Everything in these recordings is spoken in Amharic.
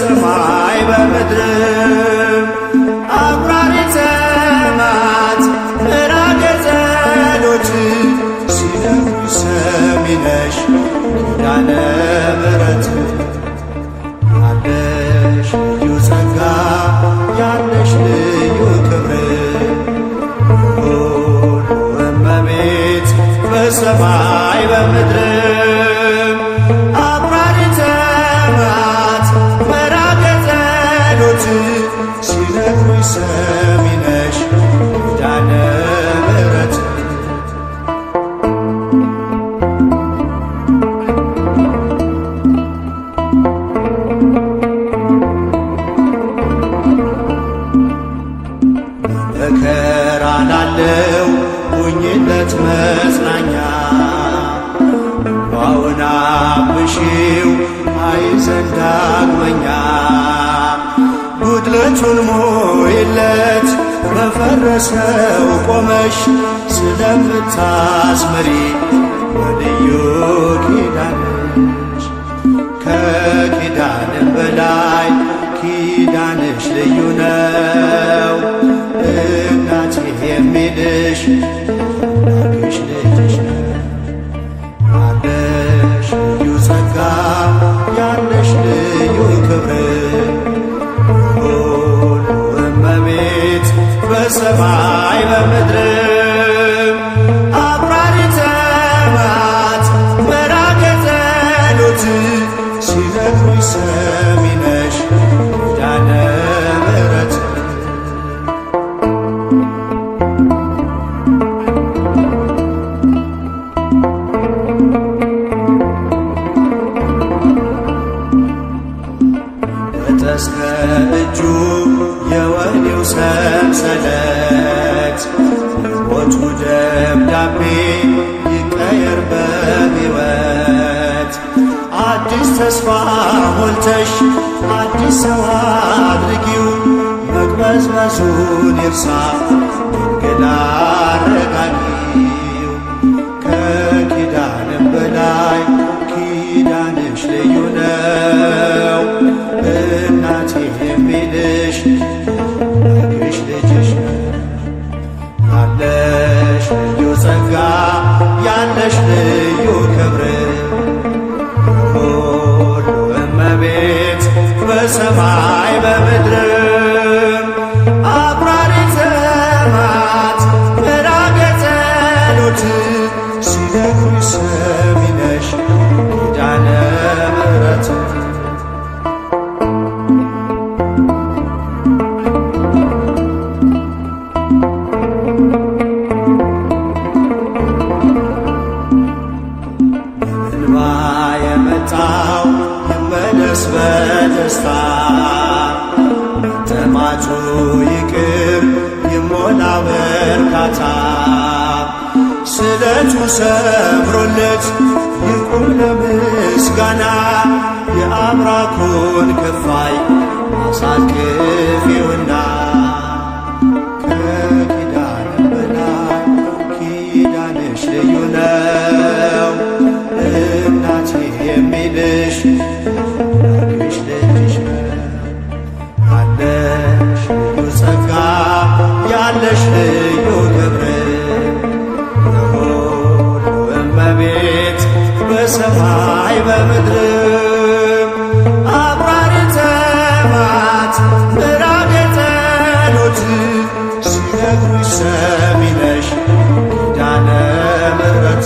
በሰማይ በምድርም አቁራሪተ መዓት ምዕራገ ጸሎት ሲነግሩሽ ሰሚ ነሽ ኪዳነ ምሕረት ያለሽ ልዩ ጸጋ ያለሽ ልዩ ክብር ሁሉ እመቤት በሰማይ በምድርም አቁራሪተ መዓት ምዕራገ ጸሎት ሲነግሩሽ ሰሚ ነሽ ኪዳነ ምሕረት መከራ ላለው ሁኝለት መጽናኛ እንባውን አብሺው አይዘን ዳግመኛ ጉድለቱን ሞይለት በፈረሰው ቆመሽ ስለምታስምሪ በልዩ ኪዳንሽ ከኪዳንም በላይ ኪዳንሽ ልዩ ነው እናቴ የሚልሽ ላክሽ ልጅሽ ነው ያለሽ ልዩ ጸጋ ያለሽ ልዩ ክብር ሁሉ እመቤት በሰማይ በምድርም አቁራሪተ መዓት ምዕራገ ጸሎት ሲነግሩሽ ሰሚ ነሽ ኪዳነ ምሕረት እስከ እጁ የወህኒው ሰንሰለት ሞቱ ደብዳቤ ይቀየር በሕይወት አዲስ ተስፋ ሞልተሽ አዲስ ሰው አድርጊው መቅበዝበዙን ይርሳ ድንግል አረጋጊው ከኪዳንም በላይ ኪዳንሽ ልዩ ነው እናቴ የሚልሽ ላክሽ ልጅሽ ነው ያለሽ ልዩ ጸጋ ያለሽ ልዩ ክብር ሁሉ እመቤት በሰማይ በምድርም አቁራሪተ መዓት ምዕራገ ጸሎት ሲነግሩሽ ሰሚ ነሽ ኪዳነ ምሕረት የመጣው ይመለስ በደስታ መጠማቱ ይቅር ይሞላ በርካታ ስለቱ ሰብሮለት ይቁም ለምስጋና የአብራኩን ክፋይ አሳልፊውና ከኪዳን በላይ ኪዳንሽ ልዩ ነው እናቴ የሚልሽ ላክሽ ልጅሽ ነው ያለሽ ልዩ ጸጋ ያለሽ ልዩ ክብር ለሁሉ እመቤት በሰማይ በምድርም አቁራሪተ መዓት ምዕራገ ጸሎት ሲነግሩሽ ሰሚ ነሽ ኪዳነ ምሕረት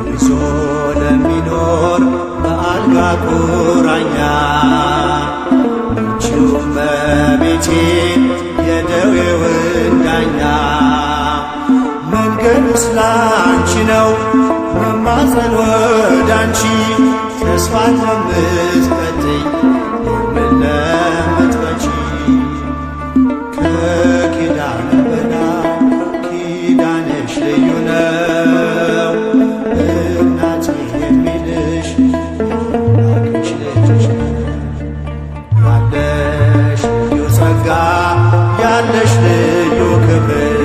ይዞ ለሚኖር በአልጋ ቁራኛ አንቺው እመቤቴ የደዌውን ዳኛ መንገዱስ ላንቺ ነው መማፀን ወዳንቺ ተስፋን ለምትቀጥይ የምለምትመጪ ከኪዳን በላይ ኪዳንሽ ልዩ ነው እናቴ የሚልሽ ላክሽ ልጅሽ ያለሽ ልዩ ጸጋ ያለሽ ልዩ ክብር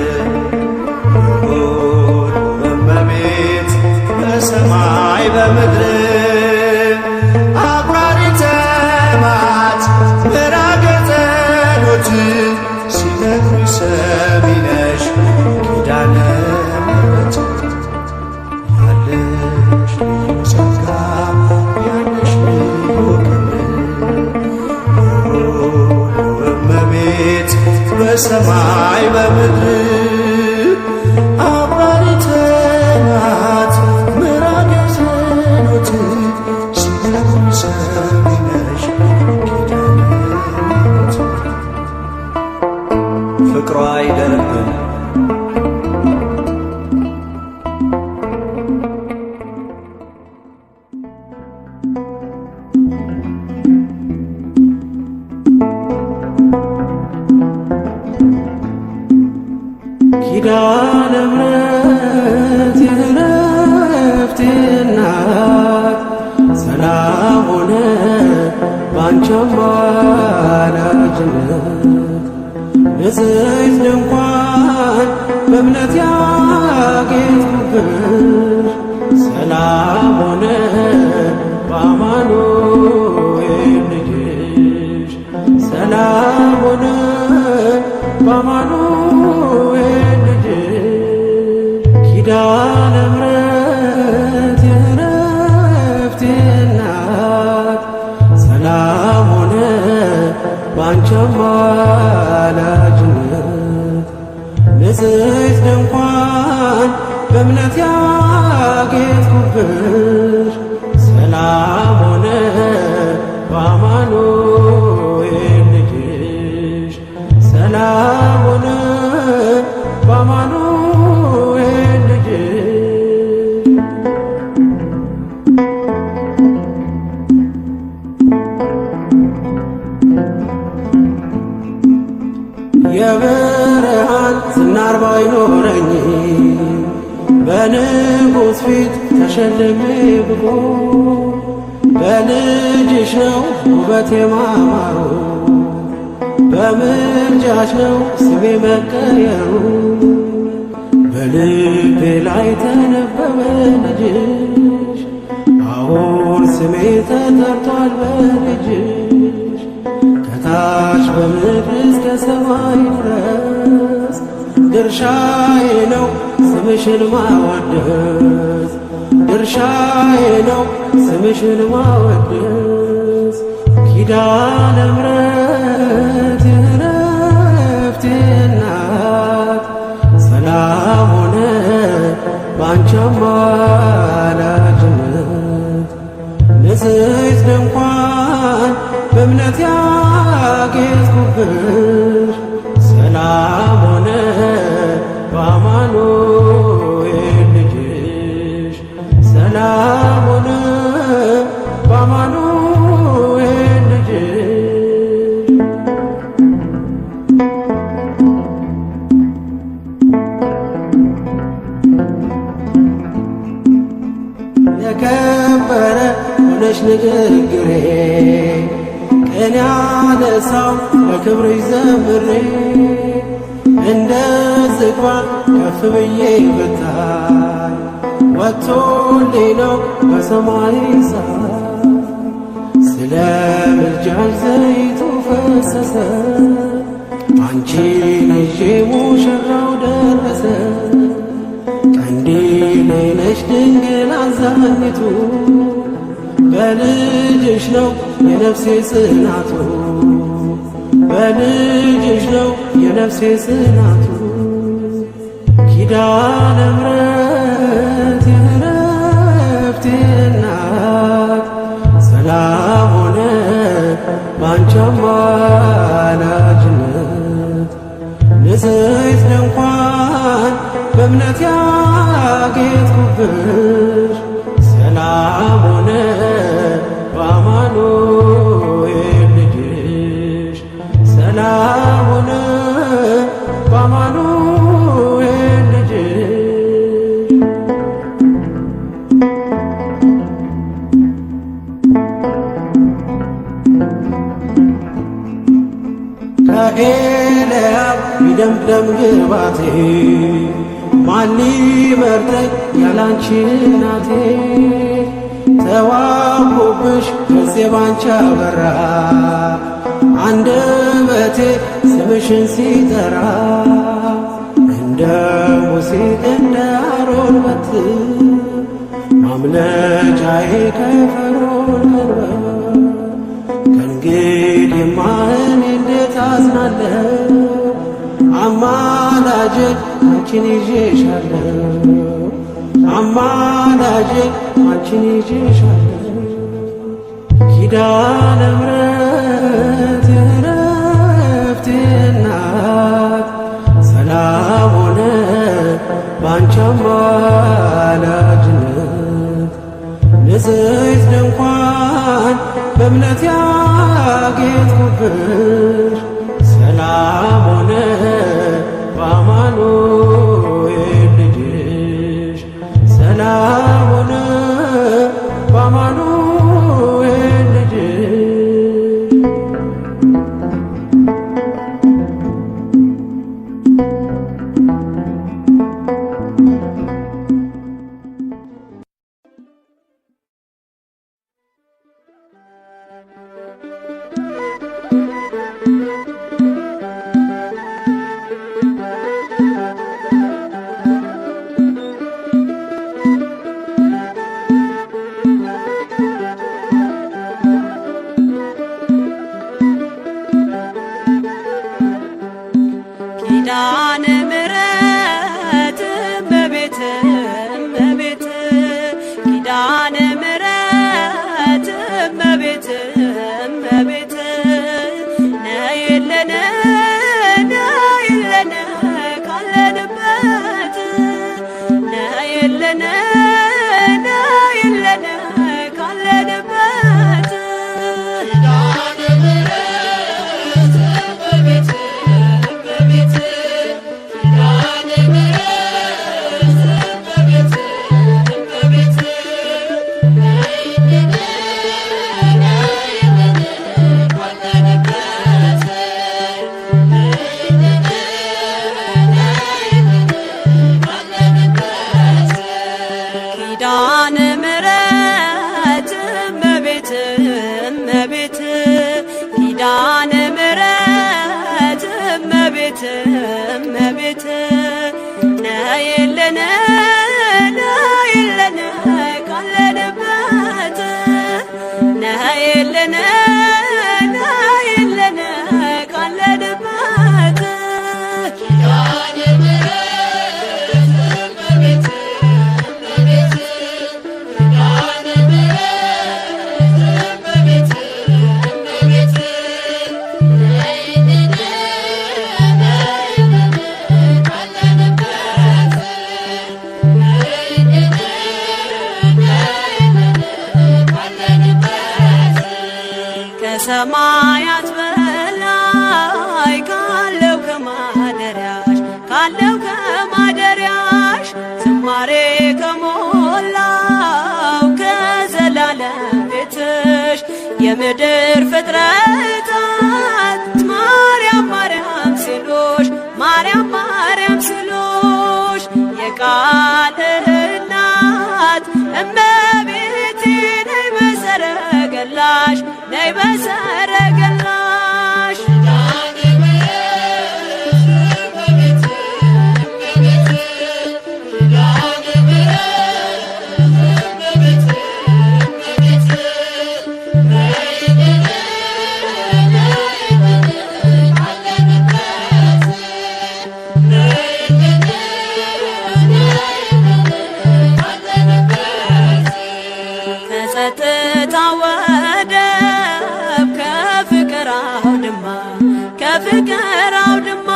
ልዑል እመቤት በሰማይ በምድር አቁራሪተ መዓት ምዕራገ ጸሎት ሲነግሩኝ ሰሚ ነሽ ኪዳነ ምሕረት ያለሽ ልዩ ጸጋ ያለሽ ልዩ ክብር ልዑል እመቤት በሰማይ በምድር አቁራሪተ መዓት ምዕራገ ጸሎት ሲነግሩኝ ሰሚ ነሽ ኪዳነ ምሕረት ፍቅሯ አይደርብን ኪዳነ ምሕረት የዕረፍቴ እናት ሰላም ሆነ ባንቺ አማላጅነት ንጽሕት ድንኳን በእምነት ያጌጥኩብሽ ሰላም ሆነ በአማኑኤል ልጅሽ ሰላም ሆነ በአማኑኤል ልጅሽ ኪዳነ ምሕረት የዕረፍቴ እናት ሰላም ሆነ ባንቺ አማላጅነት ንጽሕት ድንኳን በእምነት ያጌጥኩብሽ ሰላም ሆነ በአማኑኤል ልጅሽ ሰላም ሆነ በአማኑኤል ልጅሽ የብርሃን ዝናር ባይኖረኝ በንጉሥ ፊት ተሸልሜ ብቆም በልጅሽ ነው ውበቴ ማማሩ በምልጃሽ ነው ስሜ መቀየሩ በልቤ ላይ ተነበበ ልጅሽ አሁን ስሜ ተጠርቷል በልጅሽ ከታች በምድር እስከ ሰማይ ድረስ ድርሻዬ ነው ስምሽን ማወደስ ድርሻዬ ነው ስምሽን ማወደስ ኪዳነ ምሕረት የዕረፍቴ እናት ሰላም ሆነ ባንቺ አማላጅነት ንጽሕት ድንኳን በእምነት ያጌጥኩብሽ ሰላም ሆነ በአማኑኤል ልጅሽ ሰላም ሆነ በአማኑኤል ልጅሽ የከበረ ሆነሽ ንግግሬ ቅኔ ያነሳው ለክብርሽ ዘምሬ እንደ ዝግባ ከፍ ብዬ ብታይ ወጥቶልኝ ነው በሰማይ ሰማይ ስለ ምልጃሽ ዘይቱ ፈሰሰ አንቺን ይዤ ሙሽራው ደረሰ ቀንዲሌ ነሽ ድንግል አዛኝቱ በልጅሽ ነው የነፍሴ ጽናቱ በልጅሽ ነው የነፍሴ ጽናቱ ኪዳነ ምሕረት የዕረፍቴ እናት ሰላም ሆነ ባንቺ አማላጅነት ንጽሕት ድንኳን በእምነት ያጌጥኩብሽ ሰላም ሆነ በአማኑኤል ልጅሽ ሰላም ሆነ በአማኑኤል ልጅሽ ከኤልያብ ቢደምደም ግባቴ ማን ሊመርጠኝ ያላንቺ እናቴ ተዋብኩብሽ ገጼ ባንቺ አበራ አንደበቴ ስምሽን ሲጠራ እንደ ሙሴ እንደ አሮን በትር ማምለጫዬ ከፈርዖን ቀንበር ከእንግዲህማ እኔ እንዴት አዝናለሁ አማላጄ አንቺን ይዤሻለሁ አማላጄ አንቺን ይዤሻለሁ ኪዳነ ምሕረት የዕረፍቴ እናት ሰላም ሆነ ባንቺ አማላጅነት ንጽሕት ድንኳን በእምነት ያጌጥኩብሽ ሰላም ሆነ በአማኑኤል ልጅሽ ሰላም ሆነ በአማኑኤል ልጅሽ ኪዳነ ምሕረት እመቤት እመቤት ኪዳነ ምሕረት እመቤት እመቤት ነይልን ነይልን ካለንበት ነይልን ነይልን ካለንበት ኪዳነ ምሕረት እመቤት ኪዳነ ምሕረት እመቤት እመቤት ኪዳነ ምሕረት እመቤት እመቤት ነይልን ነይልን ካለንበት ነይልን ነይልን ካለንበት ኪዳነ ምሕረት እመቤት እመቤት ኪዳነ ምሕረት እመቤት እመቤት ነይልን ነይልን ካለንበት ነይልን ነይልን ካለንበት ከሰማያት በላይ ካለው ከማደሪያሽ ዝማሬ ከሞላው ከዘላለም ቤትሽ የምድር ፍጥረታት ማርያም ማርያም ሲሉሽ ማርያም ማርያም ሲሉሽ የቃል እናት እመቤቴ ነይ በሰረገላሽ ነይ በሰረገላሽ ከጸጥታ ወደብ ከፍቅር አውድማ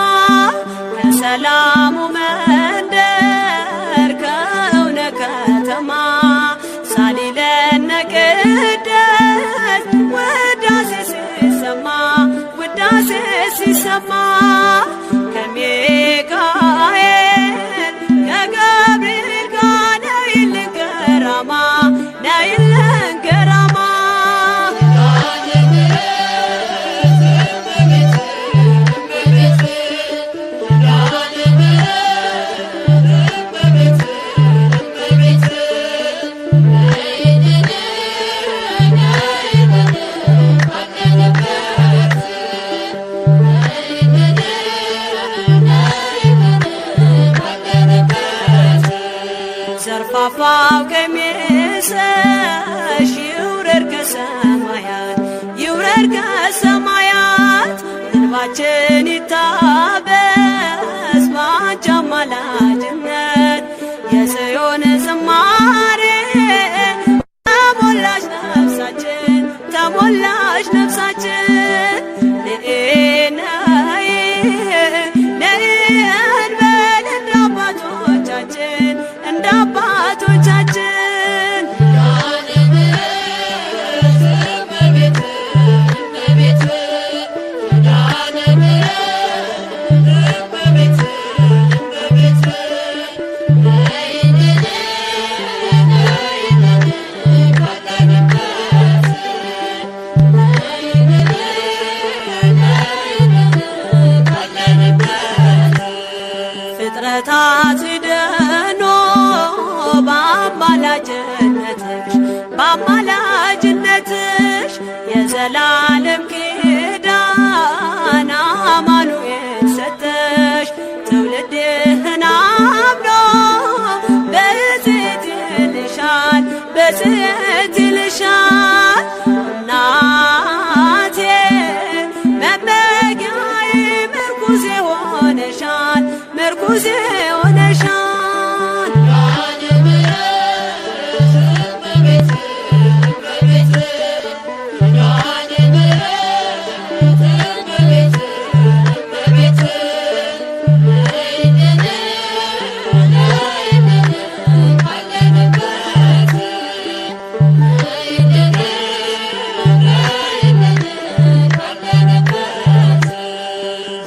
ከሰላሙ መንደር ከእውነት ከተማ ሳሊለነ ቅደስ ውዳሴ ሲሰማ ከሚካኤል ከገብርኤል ጋር ነይልን ገራማ ነይልን ገራማ ይስፋፋው ቀሚስሽ ይውረድ ከሰማያት ይውረድ ከሰማያት እንባችን ይታበስ ባንቺ አማላጅነት የጽዮን ዝማሬ ተሞላሽ ነፍሳችን ተሞላሽ ነፍሳችን ፍጥረታት ሲደኖ በአማላጅነትሽ የዘላለም ኪዳን አማኑኤል ሰጠሽ ትውልድህን አምኖ በጽዮን ይልሻል በጽዮን ይልሻል እናቴ መመጊያዬ ምርኩዜ ሆነሻል ምርኩዜ ሆነሻል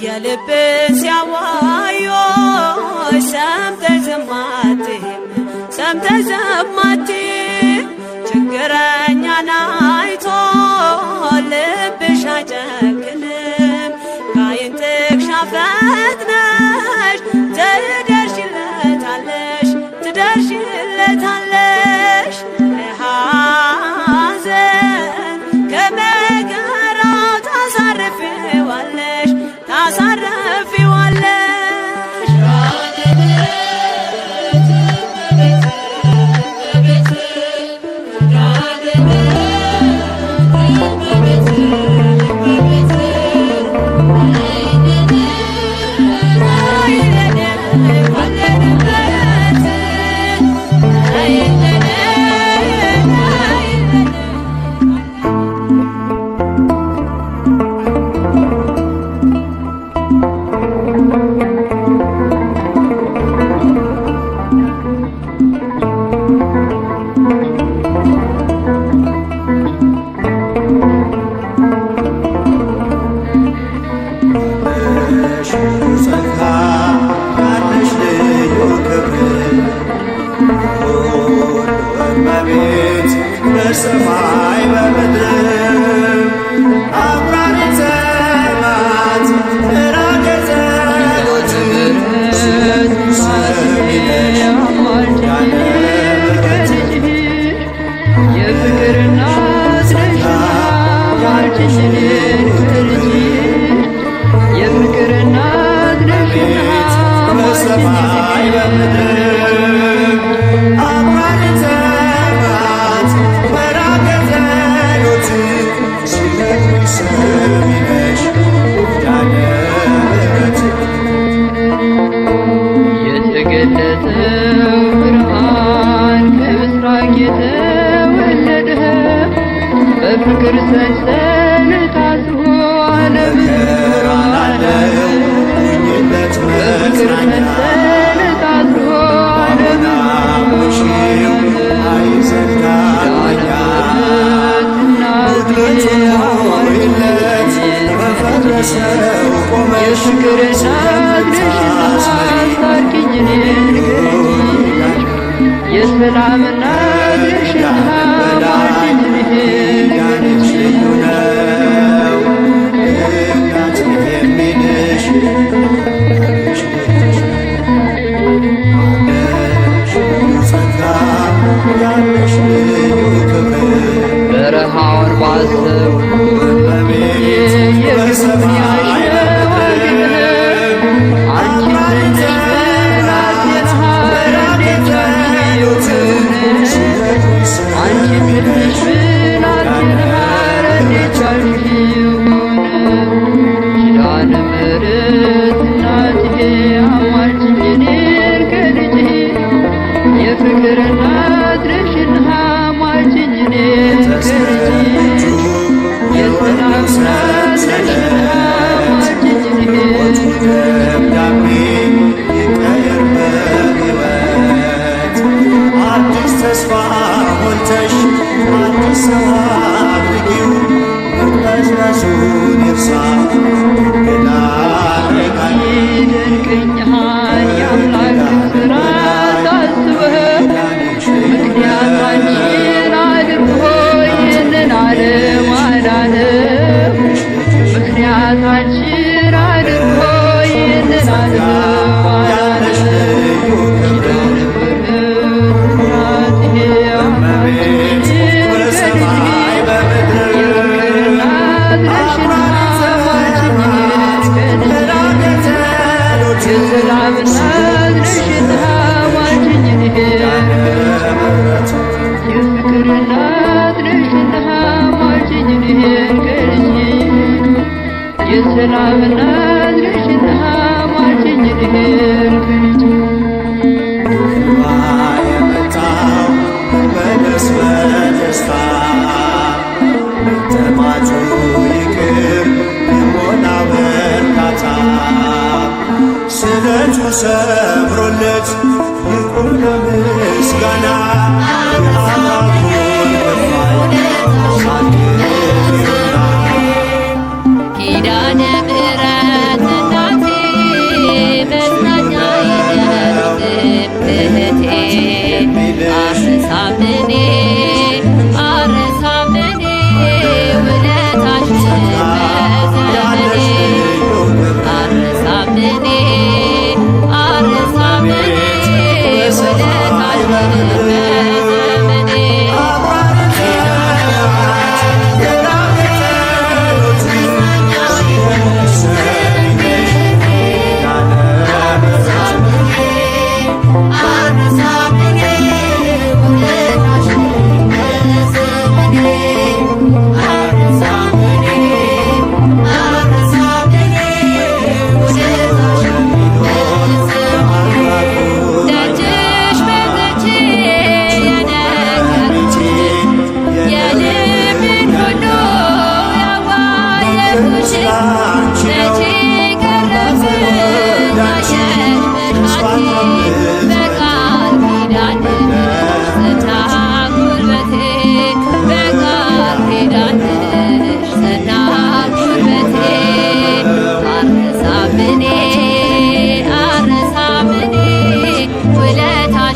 የልብን ሲያዋዮሽ ሰምተሽ ዝም አትይም ሰምተሽ ዝም አትይም ችግረኛን አይቶ ልብሽ አይጨክንም ከዓይን ጥቅሻ ፈጥነሽ ትደርሺለታለሽ ትደርሺለታለሽ ከሐዘን ከመከራው ታሳርፊዋለሽ ታሳርፊዋለሽ በሰማይ በምድር አብራሪ ዘማት ራቀ ጸሎት ሰሚነሽ ያለ ምሕረት የፍቅር እናት ነሽ ማልችሽን ልጅ የፍቅር እናት ነሽ በሰማይ በምድር አብራሪ ዘማት ራቀ ጸሎት ሰሚነሽ ያለ ምሕረት የተገለጠው ብርሃን ከምስራቅ የተወለደ በፍቅር ሰንሰለት ታስሮ ለምድር አለው ውኝነት በፍቅር መጽናኛ ሰንሰለት ታስሮ ናምሽው አይዘጋኛ ጉድለቱን ሞይለት በፈረሰው ቆመሽ የፍቅር እናት ነሽ አስታርቂኝ እኔን የሰላም እናት ነሽ ማልጅኝ ዳንሽ ልዩ ነው እናት የሚልሽ ጸጋ ያለሽ ልዩ ክብር በረሃውን ባሰው በሰማይ በምድር አንቺ ነሽ በራሴ መሃል እንዴት ይቀኛል የአምላክ ስራ ሳስበው ምክንያት አንቺን አድርጎ ይህንን ዓለም አዳነው ምክንያት አንቺን አድርጎ ይህንን ዓለም የሰላም እናት ነሽና ማልጅኝ ልሄድ የመጣው በደስ በደስታ ጠማቱ ይቅር የሞላ በርካታ ስለቱ ሰብሮለት ይቁም ለምስጋና የአምላኩን በፋይ ኪዳነ ምሕረት እናቴ መጽናኛዬ እህቴ አረሳምኔ አረሳምኔ ውለታሽን በዘመኔ አረሳምኔ አረሳምኔ ውለታሽን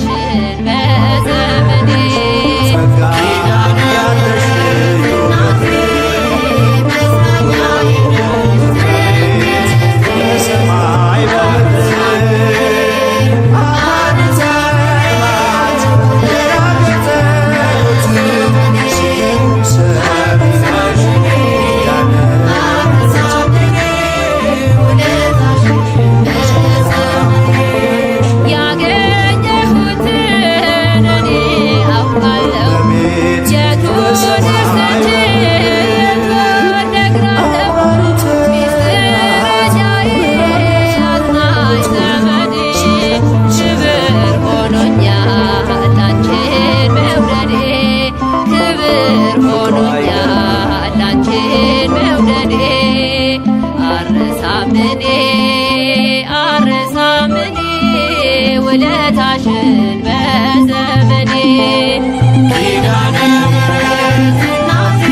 በዘመኔ ውለታሽን በዘመኔ ኪዳነ ምሕረት እናቴ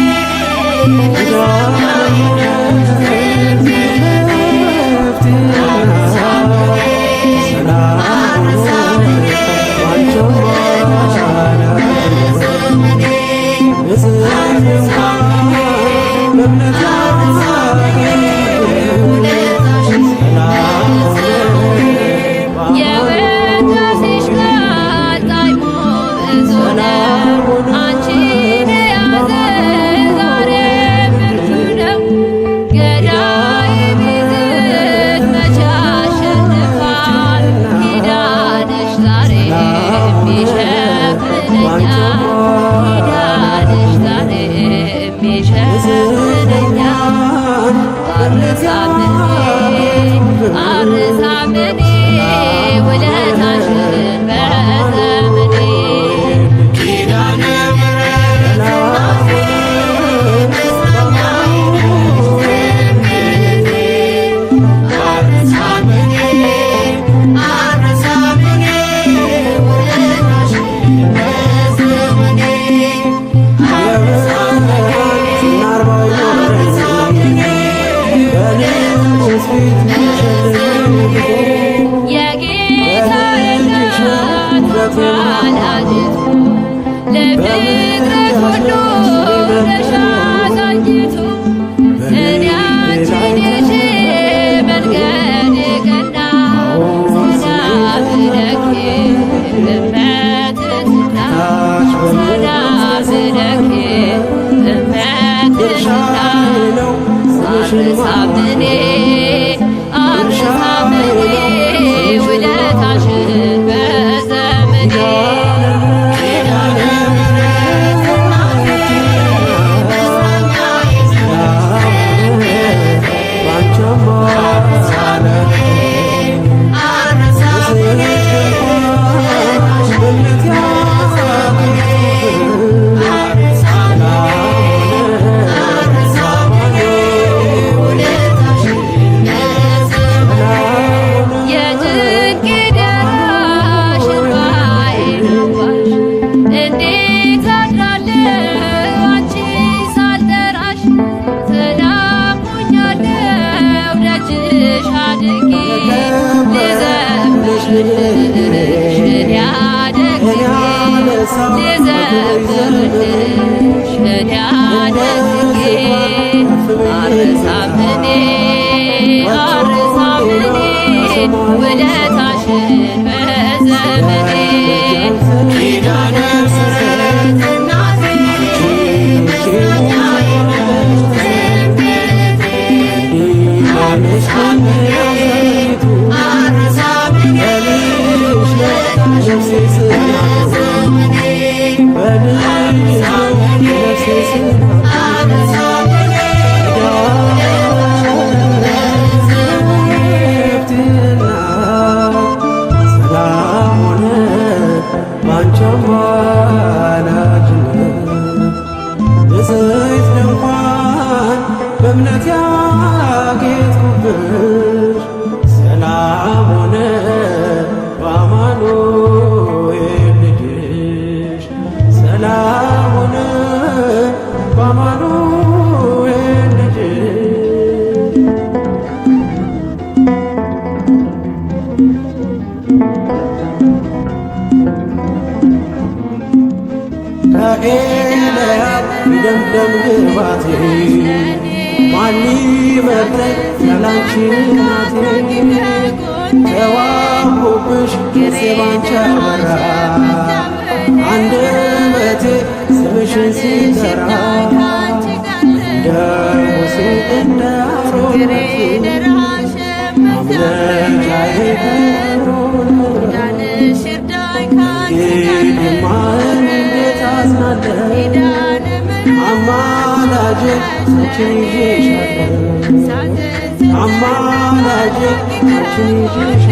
አረሳምኔ ውለታሽን በዘመኔ ኪዳነ ምሕረት እናቴ አረሳምኔ አረሳምኔ ውለታሽን በዘመኔ Sweet, አርሳምኔ ውለታሽን በዘመኔ ውለታሽን በዘመኔ ኪዳነ ምሕረት እናቴ በእምነት ያጌጥኩብሽ ሰላም ሆነ በአማኑኤል ልጅሽ ሰላም ሆነ በአማኑኤል ልጅሽ ከኤልያብ ይደምደም ግባቴ ማን ሊመርጠኝ ያላንቺ እናቴ ተዋብኩብሽ ጊዜ ባንቺ አበራ አንደበቴ ስምሽን ሲጠራ እንደ ሙሴ እንደ አሮን አምለጫዬ ከሮን እንግዲህማ እንዴት አዝናለሁ አማላጄ አንቺን ይዤሻለሁ አማላጄ አንቺን ይዤሻለሁ